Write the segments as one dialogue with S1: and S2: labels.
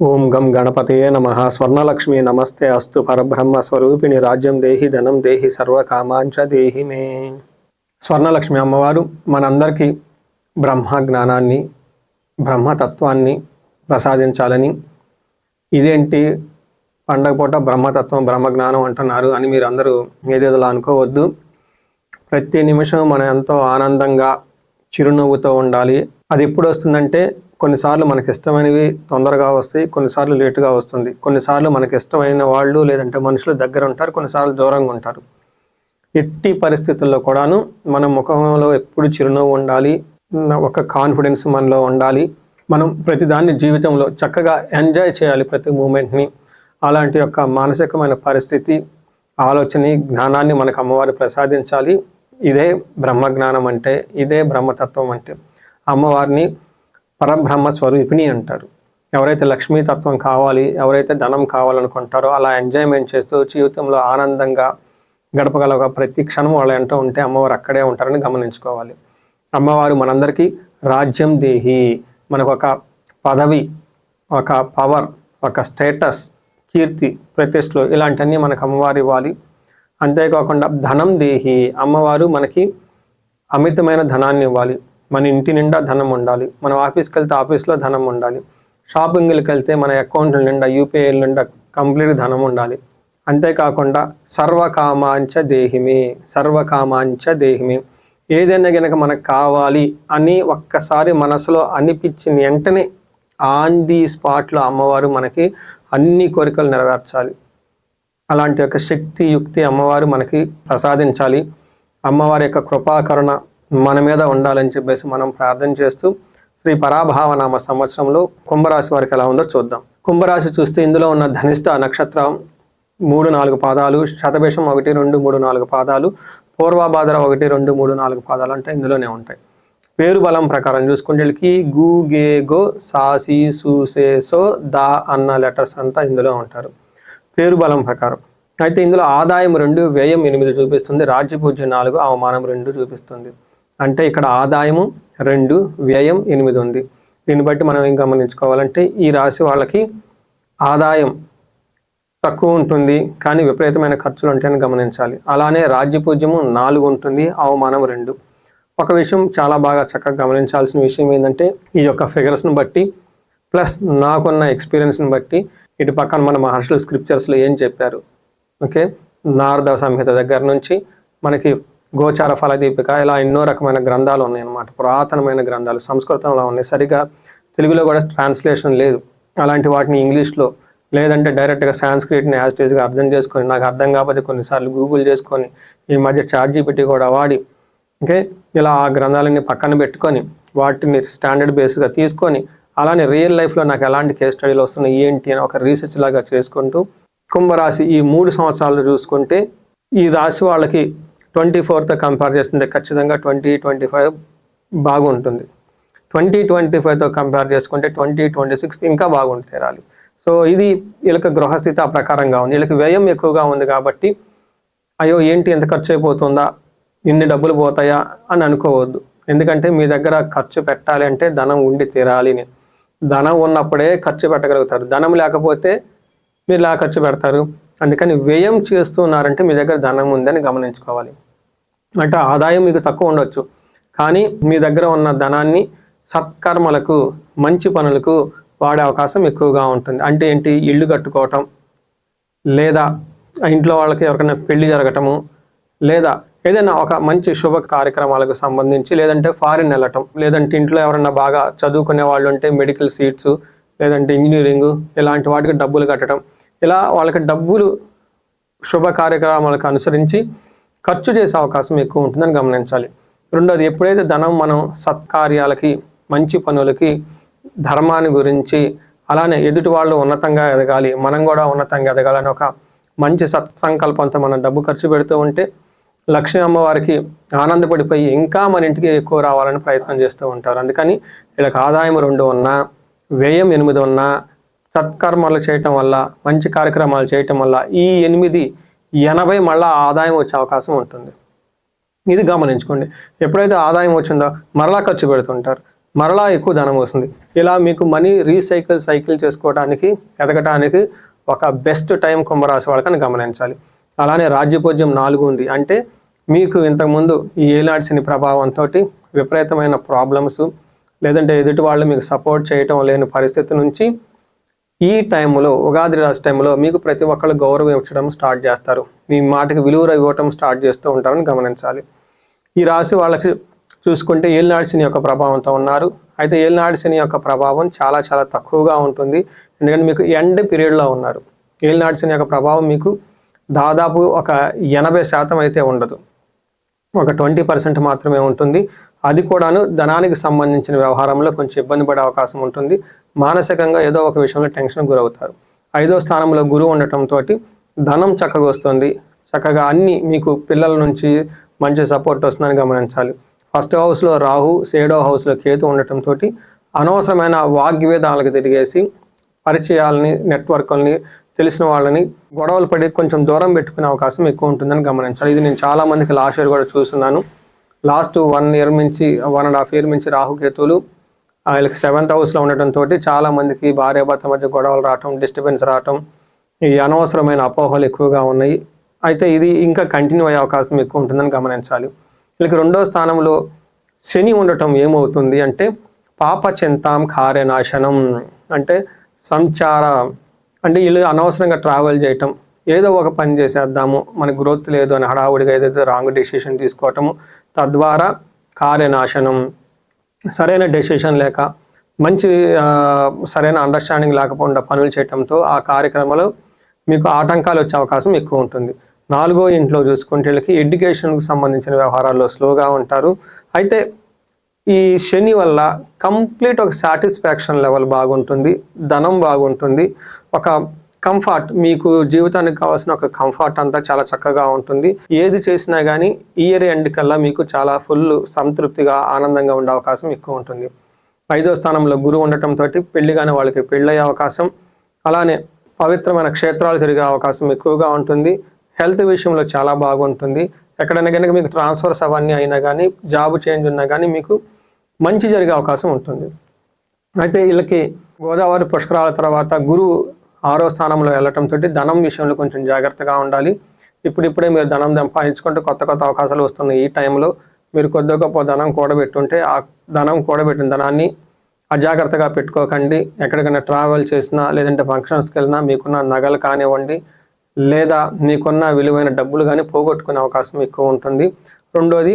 S1: ఓం గం గణపతయే నమః. స్వర్ణలక్ష్మి నమస్తే అస్తు. పరబ్రహ్మ స్వరూపిణి రాజ్యం దేహి ధనం దేహి సర్వకామాంచ దేహి మే. స్వర్ణలక్ష్మి అమ్మవారు మనందరికీ బ్రహ్మ జ్ఞానాన్ని బ్రహ్మతత్వాన్ని ప్రసాదించాలని, ఇదేంటి పండగ పూట బ్రహ్మతత్వం బ్రహ్మజ్ఞానం అంటున్నారు అని మీరు అందరూ ఏదేదోలా అనుకోవద్దు. ప్రతి నిమిషం మనం ఎంతో ఆనందంగా చిరునవ్వుతో ఉండాలి. అది ఎప్పుడు వస్తుందంటే, కొన్నిసార్లు మనకి ఇష్టమైనవి తొందరగా వస్తాయి, కొన్నిసార్లు లేటుగా వస్తుంది. కొన్నిసార్లు మనకి ఇష్టమైన వాళ్ళు లేదంటే మనుషులు దగ్గర ఉంటారు, కొన్నిసార్లు దూరంగా ఉంటారు. ఎట్టి పరిస్థితుల్లో కూడాను మన ముఖంలో ఎప్పుడు చిరునవ్వు ఉండాలి, ఒక కాన్ఫిడెన్స్ మనలో ఉండాలి. మనం ప్రతిదాన్ని జీవితంలో చక్కగా ఎంజాయ్ చేయాలి, ప్రతి మూమెంట్ని. అలాంటి యొక్క మానసికమైన పరిస్థితి, ఆలోచన, జ్ఞానాన్ని మనకు అమ్మవారు ప్రసాదించాలి. ఇదే బ్రహ్మజ్ఞానం అంటే, ఇదే బ్రహ్మతత్వం అంటే. అమ్మవారిని పరబ్రహ్మ స్వరూపిణి అంటారు. ఎవరైతే లక్ష్మీతత్వం కావాలి, ఎవరైతే ధనం కావాలనుకుంటారో, అలా ఎంజాయ్మెంట్ చేస్తూ జీవితంలో ఆనందంగా గడపగల ప్రతి క్షణం వాళ్ళు ఎంటూ ఉంటే అమ్మవారు అక్కడే ఉంటారని గమనించుకోవాలి. అమ్మవారు మనందరికీ రాజ్యం దేహి, మనకు ఒక పదవి, ఒక పవర్, ఒక స్టేటస్, కీర్తి, ప్రతిష్టలు ఇలాంటివన్నీ మనకు అమ్మవారు ఇవ్వాలి. అంతేకాకుండా ధనం దేహి, అమ్మవారు మనకి అమితమైన ధనాన్ని ఇవ్వాలి. మన ఇంటి నిండా ధనం ఉండాలి, మనం ఆఫీస్కి వెళ్తే ఆఫీస్లో ధనం ఉండాలి, షాపింగ్కి వెళ్తే మన అకౌంట్ల నిండా యూపీఐల నిండా కంప్లీట్ ధనం ఉండాలి. అంతేకాకుండా సర్వకామాంచ దేహిమి, సర్వకామాంచ దేహిమి, ఏదైనా కనుక మనకు కావాలి అని ఒక్కసారి మనసులో అనిపించిన వెంటనే ఆన్ ది స్పాట్లో అమ్మవారు మనకి అన్ని కోరికలు నెరవేర్చాలి. అలాంటి యొక్క శక్తి యుక్తి అమ్మవారు మనకి ప్రసాదించాలి. అమ్మవారి యొక్క కృపాకరుణ మన మీద ఉండాలని చెప్పేసి మనం ప్రార్థన చేస్తూ, శ్రీ పరాభావనామ సంవత్సరంలో కుంభరాశి వారికి ఎలా ఉందో చూద్దాం. కుంభరాశి చూస్తే ఇందులో ఉన్న ధనిష్ట నక్షత్రం 3-4 పాదాలు, శతభిషం 1, 2, 3, 4 పాదాలు, పూర్వభాద్ర 1, 2, 3, 4 పాదాలు అంటే ఇందులోనే ఉంటాయి. పేరు బలం ప్రకారం చూసుకుంటే వీళ్ళకి గు, గే, గో, సా, సి, సు, సే, సో, దా అన్న లెటర్స్ అంతా ఇందులో ఉంటారు పేరు బలం ప్రకారం. అయితే ఇందులో ఆదాయం 2, వ్యయం 8 చూపిస్తుంది, రాజ్యపూజ్యం 4, అవమానం 2 చూపిస్తుంది. అంటే ఇక్కడ ఆదాయము 2, వ్యయం 8 ఉంది. దీన్ని బట్టి మనం ఏం గమనించుకోవాలంటే, ఈ రాశి వాళ్ళకి ఆదాయం తక్కువ ఉంటుంది కానీ విపరీతమైన ఖర్చులు ఉంటాయని గమనించాలి. అలానే రాజ్యపూజ్యము 4 ఉంటుంది, అవమానం 2. ఒక విషయం చాలా బాగా చక్కగా గమనించాల్సిన విషయం ఏంటంటే, ఈ యొక్క ఫిగర్స్ని బట్టి ప్లస్ నాకున్న ఎక్స్పీరియన్స్ని బట్టి ఇటు పక్కన మన మహర్షుల స్క్రిప్చర్స్లో ఏం చెప్పారు, ఓకే, నారద సంహిత దగ్గర నుంచి మనకి గోచార ఫలదీపిక, ఇలా ఎన్నో రకమైన గ్రంథాలు ఉన్నాయన్నమాట. పురాతనమైన గ్రంథాలు సంస్కృతంలో ఉన్నాయి, సరిగా తెలుగులో కూడా ట్రాన్స్లేషన్ లేదు. అలాంటి వాటిని ఇంగ్లీష్లో లేదంటే డైరెక్ట్గా సాంస్క్రిట్ని యాజ్టీస్గా అర్థం చేసుకొని, నాకు అర్థం కాకపోతే కొన్నిసార్లు గూగుల్ చేసుకొని, ఈ మధ్య ChatGPT కూడా వాడి, ఓకే, ఇలా ఆ గ్రంథాలన్నీ పక్కన పెట్టుకొని వాటిని స్టాండర్డ్ బేస్గా తీసుకొని, అలానే రియల్ లైఫ్లో నాకు ఎలాంటి కేస్ స్టడీలు వస్తున్నాయి ఏంటి అని ఒక రీసెర్చ్ లాగా చేసుకుంటూ, కుంభరాశి ఈ 3 సంవత్సరాలు చూసుకుంటే ఈ రాశి వాళ్ళకి 24తో కంపేర్ చేస్తుంటే ఖచ్చితంగా 2025 బాగుంటుంది. 2025తో కంపేర్ చేసుకుంటే 2026 ఇంకా బాగుంటుంది తీరాలి. సో ఇది వీళ్ళకి గృహస్థితి ఆ ప్రకారంగా ఉంది. వీళ్ళకి వ్యయం ఎక్కువగా ఉంది కాబట్టి అయ్యో ఏంటి ఎంత ఖర్చు అయిపోతుందా, ఇన్ని డబ్బులు పోతాయా అని అనుకోవద్దు. ఎందుకంటే మీ దగ్గర ఖర్చు పెట్టాలి అంటే ధనం ఉండి తీరాలి. ధనం ఉన్నప్పుడే ఖర్చు పెట్టగలుగుతారు, ధనం లేకపోతే మీరు ఇలా ఖర్చు పెడతారు. అందుకని వ్యయం చేస్తున్నారంటే మీ దగ్గర ధనం ఉందని గమనించుకోవాలి. అంటే ఆదాయం మీకు తక్కువ ఉండొచ్చు కానీ మీ దగ్గర ఉన్న ధనాన్ని సత్కర్మలకు, మంచి పనులకు వాడే అవకాశం ఎక్కువగా ఉంటుంది. అంటే ఏంటి, ఇల్లు కట్టుకోవటం, లేదా ఇంట్లో వాళ్ళకి ఎవరికైనా పెళ్లి జరగటము, లేదా ఏదైనా ఒక మంచి శుభ కార్యక్రమాలకు సంబంధించి, లేదంటే ఫారిన్ వెళ్ళటం, లేదంటే ఇంట్లో ఎవరైనా బాగా చదువుకునే వాళ్ళు ఉంటే మెడికల్ సీట్స్, లేదంటే ఇంజనీరింగ్, ఇలాంటి వాటికి డబ్బులు కట్టడం, ఇలా వాళ్ళకి డబ్బులు శుభ కార్యక్రమాలకు అనుసరించి ఖర్చు చేసే అవకాశం ఎక్కువ ఉంటుందని గమనించాలి. రెండోది, ఎప్పుడైతే ధనం మనం సత్కార్యాలకి, మంచి పనులకి, ధర్మాన్ని గురించి, అలానే ఎదుటి వాళ్ళు ఉన్నతంగా ఎదగాలి, మనం కూడా ఉన్నతంగా ఎదగాలని ఒక మంచి సత్సంకల్పంతో మనం డబ్బు ఖర్చు పెడుతూ ఉంటే లక్ష్మీ అమ్మవారికి ఆనందపడిపోయి ఇంకా మన ఇంటికి ఎక్కువ రావాలని ప్రయత్నం చేస్తూ ఉంటారు. అందుకని వీళ్ళకి ఆదాయం 2 ఉన్నా, వ్యయం 8 ఉన్నా, సత్కర్మలు చేయటం వల్ల, మంచి కార్యక్రమాలు చేయటం వల్ల ఈ 8, 80 మళ్ళీ ఆదాయం వచ్చే అవకాశం ఉంటుంది. ఇది గమనించుకోండి. ఎప్పుడైతే ఆదాయం వచ్చిందో మరలా ఖర్చు పెడుతుంటారు, మరలా ఎక్కువ ధనం వస్తుంది. ఇలా మీకు మనీ సైకిల్ చేసుకోవడానికి ఎదగటానికి ఒక బెస్ట్ టైం కుంభరాశి వాళ్ళకని గమనించాలి. అలానే రాజ్యపూజ్యం 4 ఉంది. అంటే మీకు ఇంతకుముందు ఈ ఏలినాటి శని ప్రభావంతో విపరీతమైన ప్రాబ్లమ్స్, లేదంటే ఎదుటి వాళ్ళు మీకు సపోర్ట్ చేయటం లేని పరిస్థితి నుంచి ఈ టైంలో, ఉగాది రాశి టైంలో మీకు ప్రతి ఒక్కళ్ళు గౌరవం ఇవ్వడం స్టార్ట్ చేస్తారు. మీ మాటకి విలువ ఇవ్వటం స్టార్ట్ చేస్తూ ఉంటారని గమనించాలి. ఈ రాశి వాళ్ళకి చూసుకుంటే ఏలినాటి శని యొక్క ప్రభావంతో ఉన్నారు. అయితే ఏలినాటి శని యొక్క ప్రభావం చాలా చాలా తక్కువగా ఉంటుంది. ఎందుకంటే మీకు ఎండ్ పీరియడ్లో ఉన్నారు. ఏలినాటి శని యొక్క ప్రభావం మీకు దాదాపు ఒక 80% అయితే ఉండదు, ఒక 20% మాత్రమే ఉంటుంది. అది కూడాను ధనానికి సంబంధించిన వ్యవహారంలో కొంచెం ఇబ్బంది పడే అవకాశం ఉంటుంది. మానసికంగా ఏదో ఒక విషయంలో టెన్షన్ గురవుతారు. 5వ స్థానంలో గురువు ఉండటంతో ధనం చక్కగా వస్తుంది. చక్కగా అన్ని మీకు పిల్లల నుంచి మంచి సపోర్ట్ వస్తుందని గమనించాలి. 1st హౌస్లో రాహు, 7వ హౌస్లో కేతు ఉండటంతో అనవసరమైన వాగ్వివేదాలకు తిరిగేసి పరిచయాలని, నెట్వర్క్ని, తెలిసిన వాళ్ళని గొడవలు పడి కొంచెం దూరం పెట్టుకునే అవకాశం ఎక్కువ ఉంటుందని గమనించాలి. ఇది నేను చాలా మందికి లాస్ట్ ఇయర్ కూడా చూస్తున్నాను. లాస్ట్ 1 ఇయర్ నుంచి 1.5 ఇయర్ నుంచి రాహుకేతువులు వీళ్ళకి 7th హౌస్లో ఉండటంతో చాలా మందికి భార్యాభర్త మధ్య గొడవలు రావటం, డిస్టర్బెన్స్ రావటం, ఈ అనవసరమైన అపోహలు ఎక్కువగా ఉన్నాయి. అయితే ఇది ఇంకా కంటిన్యూ అయ్యే అవకాశం ఎక్కువ ఉంటుందని గమనించాలి. వీళ్ళకి 2వ స్థానంలో శని ఉండటం ఏమవుతుంది అంటే పాప చింతాం కార్యనాశనం, అంటే సంచార, అంటే వీళ్ళు అనవసరంగా ట్రావెల్ చేయటం, ఏదో ఒక పని చేసేద్దాము, మనకు గ్రోత్ లేదు అని హడావుడిగా ఏదైతే రాంగ్ డెసిషన్ తీసుకోవటము, తద్వారా కార్యనాశనం, సరైన డెసిషన్ లేక, మంచి సరైన అండర్స్టాండింగ్ లేకపోకుండా పనులు చేయటంతో ఆ కార్యక్రమంలో మీకు ఆటంకాలు వచ్చే అవకాశం ఎక్కువ ఉంటుంది. 4వ ఇంట్లో చూసుకుంటే వీళ్ళకి ఎడ్యుకేషన్కి సంబంధించిన వ్యవహారాల్లో స్లోగా ఉంటారు. అయితే ఈ శని వల్ల కంప్లీట్ ఒక సాటిస్ఫాక్షన్ లెవెల్ బాగుంటుంది, ధనం బాగుంటుంది, ఒక కంఫర్ట్, మీకు జీవితానికి కావాల్సిన ఒక కంఫర్ట్ అంతా చాలా చక్కగా ఉంటుంది. ఏది చేసినా కానీ ఇయర్ ఎండ్ కల్లా మీకు చాలా ఫుల్ సంతృప్తిగా, ఆనందంగా ఉండే అవకాశం ఎక్కువ ఉంటుంది. 5వ స్థానంలో గురువు ఉండటంతో పెళ్లి కాని వాళ్ళకి పెళ్ళయ్యే అవకాశం, అలానే పవిత్రమైన క్షేత్రాలు తిరిగే అవకాశం ఎక్కువగా ఉంటుంది. హెల్త్ విషయంలో చాలా బాగుంటుంది. ఎక్కడైనా కనుక మీకు ట్రాన్స్ఫర్స్ అవన్నీ అయినా కానీ, జాబ్ చేంజ్ ఉన్నా కానీ మీకు మంచి జరిగే అవకాశం ఉంటుంది. అయితే వీళ్ళకి గోదావరి పుష్కరాల తర్వాత గురువు 6వ స్థానంలో వెళ్ళటంతో ధనం విషయంలో కొంచెం జాగ్రత్తగా ఉండాలి. ఇప్పుడిప్పుడే మీరు ధనం సంపాదించుకుంటే కొత్త అవకాశాలు వస్తున్నాయి. ఈ టైంలో మీరు కొద్ది గొప్ప ధనం కూడబెట్టుంటే ఆ కూడబెట్టిన ధనాన్ని అజాగ్రత్తగా పెట్టుకోకండి. ఎక్కడికైనా ట్రావెల్ చేసినా, లేదంటే ఫంక్షన్స్కి వెళ్ళినా మీకున్న నగలు కానివ్వండి, లేదా మీకున్న విలువైన డబ్బులు కానీ పోగొట్టుకునే అవకాశం ఎక్కువ ఉంటుంది. 2వది,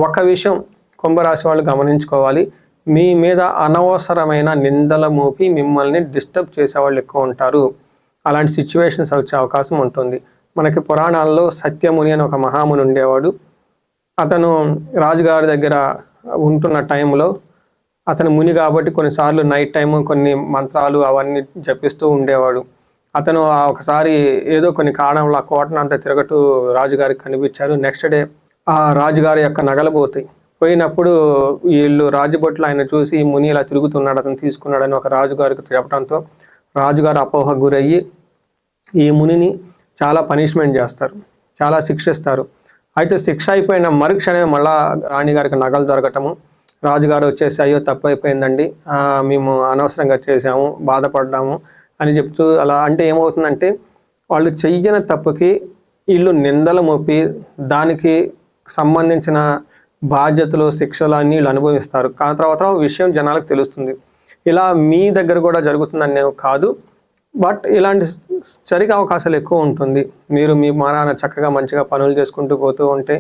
S1: ఒక విషయం కుంభరాశి వాళ్ళు గమనించుకోవాలి, మీ మీద అనవసరమైన నిందల మోపి మిమ్మల్ని డిస్టర్బ్ చేసేవాళ్ళు ఎక్కువ ఉంటారు. అలాంటి సిచ్యువేషన్స్ వచ్చే అవకాశం ఉంటుంది. మనకి పురాణాల్లో సత్యముని అని ఒక మహాముని ఉండేవాడు. అతను రాజుగారి దగ్గర ఉంటున్న టైంలో, అతను ముని కాబట్టి కొన్నిసార్లు నైట్ టైము కొన్ని మంత్రాలు అవన్నీ జపిస్తూ ఉండేవాడు. అతను ఒకసారి ఏదో కొన్ని కారణంలో ఆ కోటను అంతా తిరగటూ రాజుగారికి కనిపించారు. నెక్స్ట్ డే ఆ రాజుగారి యొక్క నగలు పోయినప్పుడు వీళ్ళు రాజభట్లు ఆయన చూసి ఈ ముని ఇలా తిరుగుతున్నాడు, అతను తీసుకున్నాడని ఒక రాజుగారికి చెప్పడంతో రాజుగారు అపోహకు గురయ్యి ఈ మునిని చాలా పనిష్మెంట్ చేస్తారు, చాలా శిక్షిస్తారు. అయితే శిక్ష అయిపోయిన మరుక్షణమే మళ్ళా రాణిగారికి నగలు దొరకటము, రాజుగారు వచ్చేసి అయ్యో తప్పు అయిపోయిందండి, మేము అనవసరంగా చేసాము, బాధపడ్డాము అని చెప్తూ అలా. అంటే ఏమవుతుందంటే వాళ్ళు చెయ్యని తప్పుకి వీళ్ళు నిందలు మోపి దానికి సంబంధించిన బాధ్యతలు, శిక్షలు అన్నీ వీళ్ళు అనుభవిస్తారు. ఆ తర్వాత విషయం జనాలకు తెలుస్తుంది. ఇలా మీ దగ్గర కూడా జరుగుతుందని కాదు, బట్ ఇలాంటి జరిగే అవకాశాలు ఎక్కువ ఉంటుంది. మీరు మీ మానాన చక్కగా మంచిగా పనులు చేసుకుంటూ పోతూ ఉంటే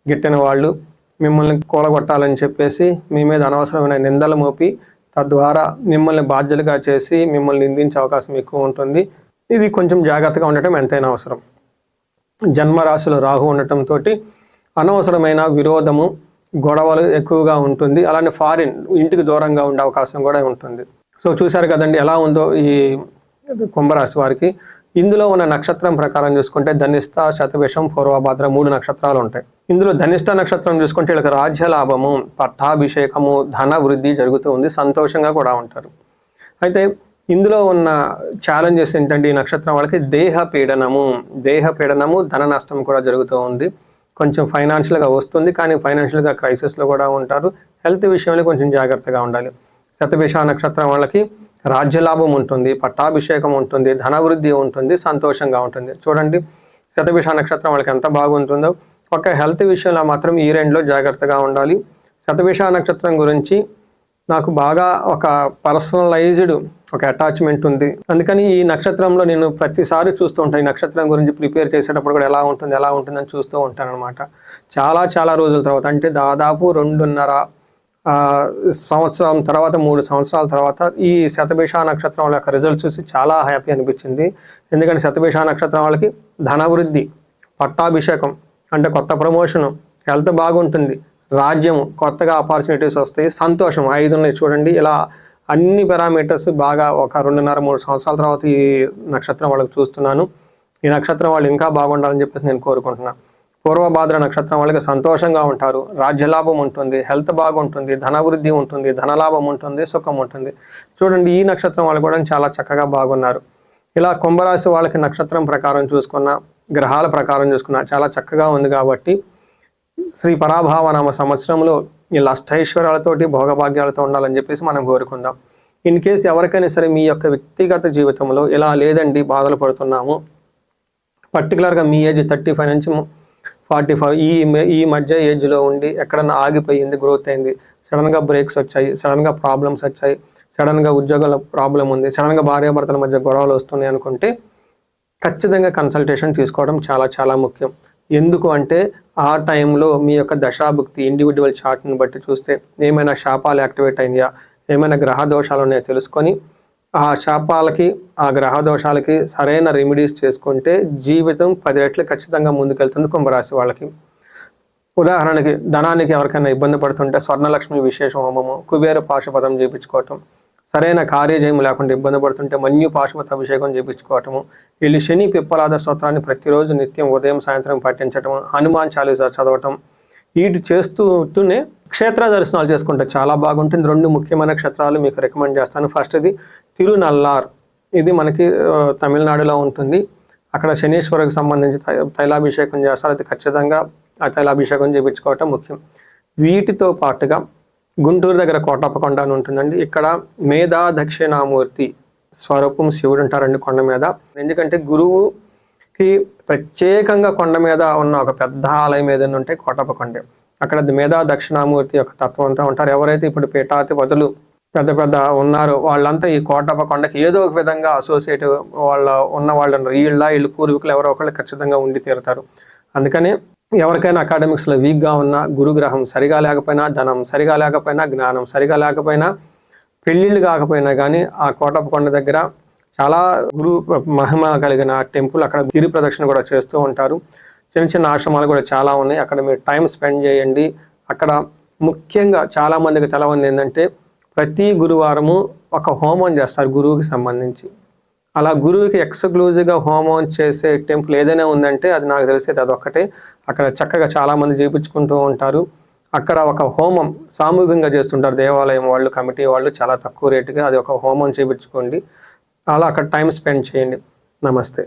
S1: గిట్టిన వాళ్ళు మిమ్మల్ని కూలగొట్టాలని చెప్పేసి మీ మీద అనవసరమైన నిందలు మోపి తద్వారా మిమ్మల్ని బాధ్యులుగా చేసి మిమ్మల్ని నిందించే అవకాశం ఎక్కువ ఉంటుంది. ఇది కొంచెం జాగ్రత్తగా ఉండటం ఎంతైనా అవసరం. జన్మరాశిలో రాహు ఉండటంతో అనవసరమైన విరోధము, గొడవలు ఎక్కువగా ఉంటుంది. అలానే ఫారిన్, ఇంటికి దూరంగా ఉండే అవకాశం కూడా ఉంటుంది. సో చూశారు కదండి ఎలా ఉందో ఈ కుంభరాశి వారికి. ఇందులో ఉన్న నక్షత్రం ప్రకారం చూసుకుంటే ధనిష్ట, శతభిషం, పూర్వభద్ర 3 నక్షత్రాలు ఉంటాయి. ఇందులో ధనిష్ట నక్షత్రం చూసుకుంటే వీళ్ళకి రాజ్య లాభము, పట్టాభిషేకము, ధన వృద్ధి జరుగుతూ ఉంది, సంతోషంగా కూడా ఉంటారు. అయితే ఇందులో ఉన్న ఛాలెంజెస్ ఏంటంటే ఈ నక్షత్రం వాళ్ళకి దేహ పీడనము, ధన నష్టం కూడా జరుగుతూ ఉంది. కొంచెం ఫైనాన్షియల్గా వస్తుంది, కానీ ఫైనాన్షియల్గా క్రైసిస్లో కూడా ఉంటారు. హెల్త్ విషయంలో కొంచెం జాగ్రత్తగా ఉండాలి. శతభిష నక్షత్రం వాళ్ళకి రాజ్యలాభం ఉంటుంది, పట్టాభిషేకం ఉంటుంది, ధనవృద్ధి ఉంటుంది, సంతోషంగా ఉంటుంది. చూడండి శతభిష నక్షత్రం వాళ్ళకి ఎంత బాగుంటుందో. ఒక హెల్త్ విషయంలో మాత్రం ఈ రెండులో జాగ్రత్తగా ఉండాలి. శతభిష నక్షత్రం గురించి నాకు బాగా ఒక పర్సనలైజ్డ్ ఒక అటాచ్మెంట్ ఉంది. అందుకని ఈ నక్షత్రంలో నేను ప్రతిసారి చూస్తూ ఉంటాను. ఈ నక్షత్రం గురించి ప్రిపేర్ చేసేటప్పుడు కూడా ఎలా ఉంటుందని చూస్తూ ఉంటాను అనమాట. చాలా రోజుల తర్వాత, అంటే దాదాపు 2.5 సంవత్సరం తర్వాత, 3 సంవత్సరాల తర్వాత ఈ శతభిష నక్షత్రం వాళ్ళ యొక్క రిజల్ట్ చూసి చాలా హ్యాపీ అనిపించింది. ఎందుకంటే శతభిష నక్షత్రం వాళ్ళకి ధనవృద్ధి, పట్టాభిషేకం అంటే కొత్త ప్రమోషను, హెల్త్ బాగుంటుంది, రాజ్యము, కొత్తగా ఆపర్చునిటీస్ వస్తాయి, సంతోషం 5 ఉన్నాయి. చూడండి ఇలా అన్ని పారామీటర్స్ బాగా ఒక 2.5-3 సంవత్సరాల తర్వాత ఈ నక్షత్రం వాళ్ళకి చూస్తున్నాను. ఈ నక్షత్రం వాళ్ళు ఇంకా బాగుండాలని చెప్పేసి నేను కోరుకుంటున్నాను. పూర్వభాద్ర నక్షత్రం వాళ్ళకి సంతోషంగా ఉంటారు, రాజ్యలాభం ఉంటుంది, హెల్త్ బాగుంటుంది, ధనవృద్ధి ఉంటుంది, ధనలాభం ఉంటుంది, సుఖం ఉంటుంది. చూడండి ఈ నక్షత్రం వాళ్ళు కూడా చాలా చక్కగా బాగున్నారు. ఇలా కుంభరాశి వాళ్ళకి నక్షత్రం ప్రకారం చూసుకున్న, గ్రహాల ప్రకారం చూసుకున్న చాలా చక్కగా ఉంది. కాబట్టి శ్రీ పరాభావనామ సంవత్సరంలో ఈ అష్టైశ్వర్యాలతోటి భోగభాగ్యాలతో ఉండాలని చెప్పేసి మనం కోరుకుందాం. ఇన్ కేసు ఎవరికైనా సరే మీ యొక్క వ్యక్తిగత జీవితంలో ఇలా లేదండి, బాధలు పడుతున్నాము, పర్టికులర్గా మీ ఏజ్ 35 నుంచి 45 ఈ మధ్య ఏజ్లో ఉండి ఎక్కడన్నా ఆగిపోయింది, గ్రోత్ అయింది, సడన్గా బ్రేక్స్ వచ్చాయి, సడన్గా ప్రాబ్లమ్స్ వచ్చాయి, సడన్గా ఉద్యోగాల ప్రాబ్లం ఉంది, సడన్గా భార్యాభర్తల మధ్య గొడవలు వస్తున్నాయి అనుకుంటే ఖచ్చితంగా కన్సల్టేషన్ తీసుకోవడం చాలా ముఖ్యం. ఎందుకు అంటే ఆ టైంలో మీ యొక్క దశాభుక్తి ఇండివిజువల్ చార్ట్ని బట్టి చూస్తే ఏమైనా శాపాలు యాక్టివేట్ అయినాయా, ఏమైనా గ్రహ దోషాలు ఉన్నాయో తెలుసుకొని ఆ శాపాలకి, ఆ గ్రహ దోషాలకి సరైన రెమెడీస్ చేసుకుంటే జీవితం 10 రెట్లు ఖచ్చితంగా ముందుకెళ్తుంది కుంభరాశి వాళ్ళకి. ఉదాహరణకి ధనానికి ఎవరికైనా ఇబ్బంది పడుతుంటే స్వర్ణలక్ష్మి విశేష హోమము, కుబేర పాశుపతం చేయించుకోవటం, సరైన కార్యజయము లేకుండా ఇబ్బంది పడుతుంటే మన్యు పాశుపత అభిషేకం చేయించుకోవటము, వీళ్ళు శని పిప్పలాద స్తోత్రాన్ని ప్రతిరోజు నిత్యం ఉదయం సాయంత్రం పఠించటం, హనుమాన్ చాలీసా చదవటం, వీటి చేస్తూనే క్షేత్ర దర్శనాలు చేసుకుంటే చాలా బాగుంటుంది. 2 ముఖ్యమైన క్షేత్రాలు మీకు రికమెండ్ చేస్తాను. ఫస్ట్ది తిరునల్లార్, ఇది మనకి తమిళనాడులో ఉంటుంది. అక్కడ శనీశ్వరుడికి సంబంధించి తైలాభిషేకం చేస్తారు. అది ఖచ్చితంగా ఆ తైలాభిషేకం చేయించుకోవటం ముఖ్యం. వీటితో పాటుగా గుంటూరు దగ్గర కోటప్పకొండ అని ఉంటుందండి. ఇక్కడ మేధా దక్షిణామూర్తి స్వరూపం శివుడు ఉంటారండి కొండ మీద. ఎందుకంటే గురువుకి ప్రత్యేకంగా కొండ మీద ఉన్న ఒక పెద్ద ఆలయం ఏదైనా ఉంటే కోటప్పకొండే. అక్కడ మేధా దక్షిణామూర్తి యొక్క తత్వం అంతా ఉంటారు. ఎవరైతే ఇప్పుడు పీఠాధిపతులు పెద్ద ఉన్నారో వాళ్ళంతా ఈ కోటప్పకొండకి ఏదో ఒక విధంగా అసోసియేట్ ఉన్న వాళ్ళు వీళ్ళు పూర్వీకులు ఎవరో ఒకళ్ళు ఖచ్చితంగా ఉండి తీరుతారు. అందుకని ఎవరికైనా అకాడమిక్స్లో వీక్గా ఉన్న, గురుగ్రహం సరిగా లేకపోయినా, ధనం సరిగా లేకపోయినా, జ్ఞానం సరిగా లేకపోయినా, పెళ్ళిళ్ళు కాకపోయినా కానీ ఆ కోటప్పకొండ దగ్గర చాలా గురు మహిమ కలిగిన టెంపుల్, అక్కడ గిరి ప్రదక్షిణ కూడా చేస్తూ ఉంటారు. చిన్న ఆశ్రమాలు కూడా చాలా ఉన్నాయి. అక్కడ మీరు టైం స్పెండ్ చేయండి. అక్కడ ముఖ్యంగా చాలామందికి తెలవంది ఏంటంటే ప్రతి గురువారము ఒక హోమం చేస్తారు గురువుకి సంబంధించి. అలా గురువుకి ఎక్స్క్లూజివ్గా హోమం చేసే టెంపుల్ ఏదైనా ఉందంటే అది నాకు తెలిసేది అదొక్కటే. అక్కడ చక్కగా చాలామంది చేయించుకుంటూ ఉంటారు. అక్కడ ఒక హోమం సామూహికంగా చేస్తుంటారు దేవాలయం వాళ్ళు, కమిటీ వాళ్ళు, చాలా తక్కువ రేటుగా అది ఒక హోమం చేయించుకోండి. అలా అక్కడ టైం స్పెండ్ చేయండి. నమస్తే.